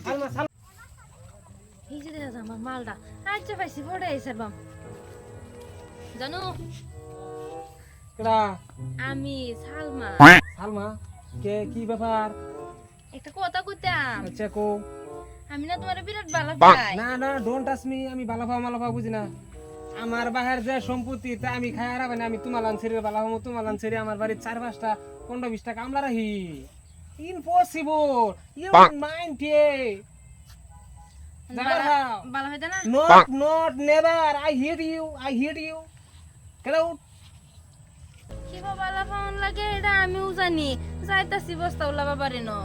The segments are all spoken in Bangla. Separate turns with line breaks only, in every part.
সালমা সালমা
এই যে দাদা আমার মালটা আচ্ছা পাইছি পড়ে আইছে বাম জানো
কেডা
আমি সালমা
সালমা কে কি ব্যাপার
একটা কথা কইতাম
আচ্ছা কো
আমি না তোমার বিরাট ভালো পাই
না না ডোন্ট টাচ মি আমি বালাফা মালাফা বুঝি না আমার বাহির যে সম্পত্তি তা আমি খাই আর আমি তোমার লানছেরে বালাফা তোমার লানছেরে আমার বাড়ির 4-5টা 15-20টা কামলা রাখি ইম্পসিবল ইউ মাইন্ড
ভালো হইতা না
not never I hate you get out
কি ভালো পাউন লাগে এটা আমিও জানি যাইতাছি বস্তা উলাবা পারে না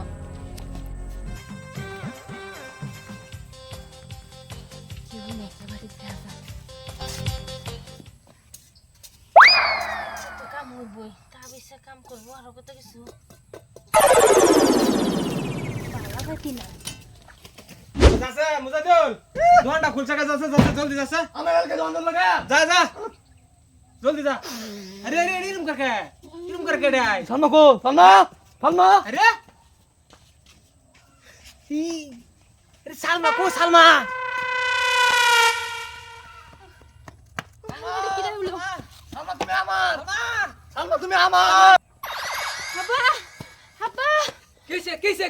কি হলো বাড়ি যাবা তো কাম হইবই তা বেশি কাম করব আর কত কিছু ভালো হইতি না
যাচ্ছে মুজাদুল দোকানটা খুলছে কাজ আছে যাচ্ছে জলদি যাচ্ছে
আমার কালকে দোকান লাগা
যা যা জলদি যা আরে আরে এরকম করকে ডাই
সালমা কো সালমা
আরে ই আরে সালমা কো সালমা
কি রে হলো
সালমা তুমি আমার সালমা তুমি আমার
হাবা হাবা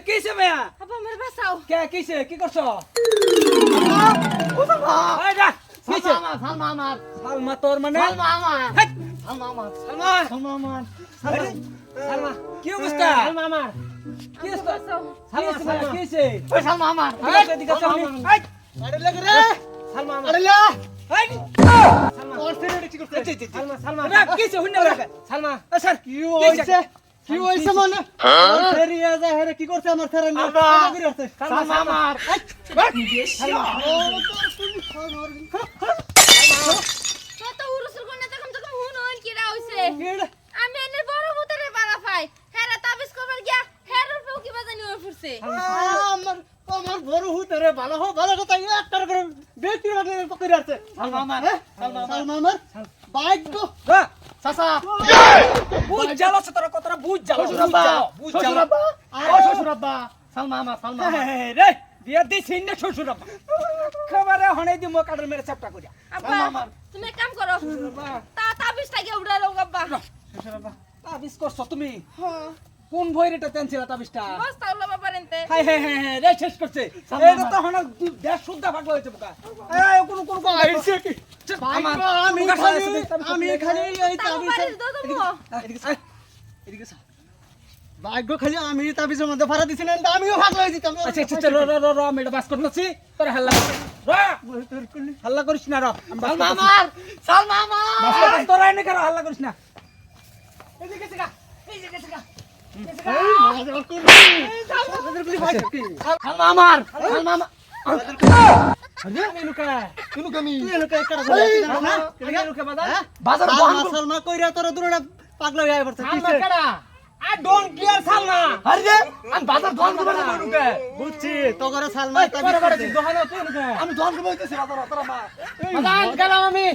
কিসে মায়া
হাবা মেরে বাঁচাও
কিসে কি করছো
ও সালমা
এই যা কিসে
সালমা আমার
সালমা তোর মানে
সালমা আমার
হেট,
সালমা আমার
সালমা
সালমা আমার
আরে, সালমা কি অবস্থা সালমা আমার কি অবস্থা সালমা সালমা কিসে
ওই সালমা আমার
এদিকে সামনে এই আরে লাগে রে সালমা আমার
আরে লা
এই সালমা
ওর ফেরে কি করতে
সালমা সালমা রে কিসে হুন্না রে সালমা স্যার
কি হইছে কি হইছে মানে ওর ফেরে যা হেরে কি করতে আমার ফেরে না কি করতে সালমা আমার
কত উরুসুর কোন তখন তখন হুন হইন কি রা হইছে আমি এনে বড় মুতরে বালা পাই হেরা তাবিজ কবার গিয়া হেরার পেও কি বাজানি হই ফুরছে
আমার বড় হুতরে ভালো কথা একটা করে ব্যক্তি ভাবে পকড়ে আছে সালমা আমার সালমা আমার বাইক গো চাচা
বুঝ জালো তোরা কতটা বুঝ জালো বুঝ জালো
শ্বশুর আব্বা সালমা আমার
রে বিয়া দিছিন না শ্বশুর আব্বা খবরে হনে দি মোকাডর মেরে চাপটা করিয়া
আব্বা তুমি এক কাম করো তাবিজটা গিয়া উড়া লও আব্বা
শ্বশুর আব্বা তাবিজ করছো তুমি
হ্যাঁ
কোন ভইরেটা টানছিলা তাবিজটা
বস্তা উলাবা পারেনতে
হাই রে শেষ করছে এটা তো হনে দেশ শুদ্ধ পাগল হইছে বোকা এই কোন আইছে কি
আমি খালি এই
তাবিজ
তাবিজ
দদমো
এদিকে
ভাগ্য খালি আমি তাবিজের মধ্যে ফাড়া দিছিলেন তো আমিও ভাগ হয়ে যেতাম
আচ্ছা র আমি এটা বাস করতেছি তোর হাল্লা করিস না র
সালমা আমার
তোর আইনে কেন হাল্লা করিস না এদিকে গেছে গা
সালমা আমার সালমা কইরা তোর দূরটা পাগলা হয়ে পড়ছে
I don't care সালমা
আরে আমি বাজার দোকান করব না কইরুকে বুঝছি তোগরে সালমা তাবিজ
দোকানে তুই
আমি দোকান করব হইতেছি বাজার তোরা মা
বাজার গেলাম আমি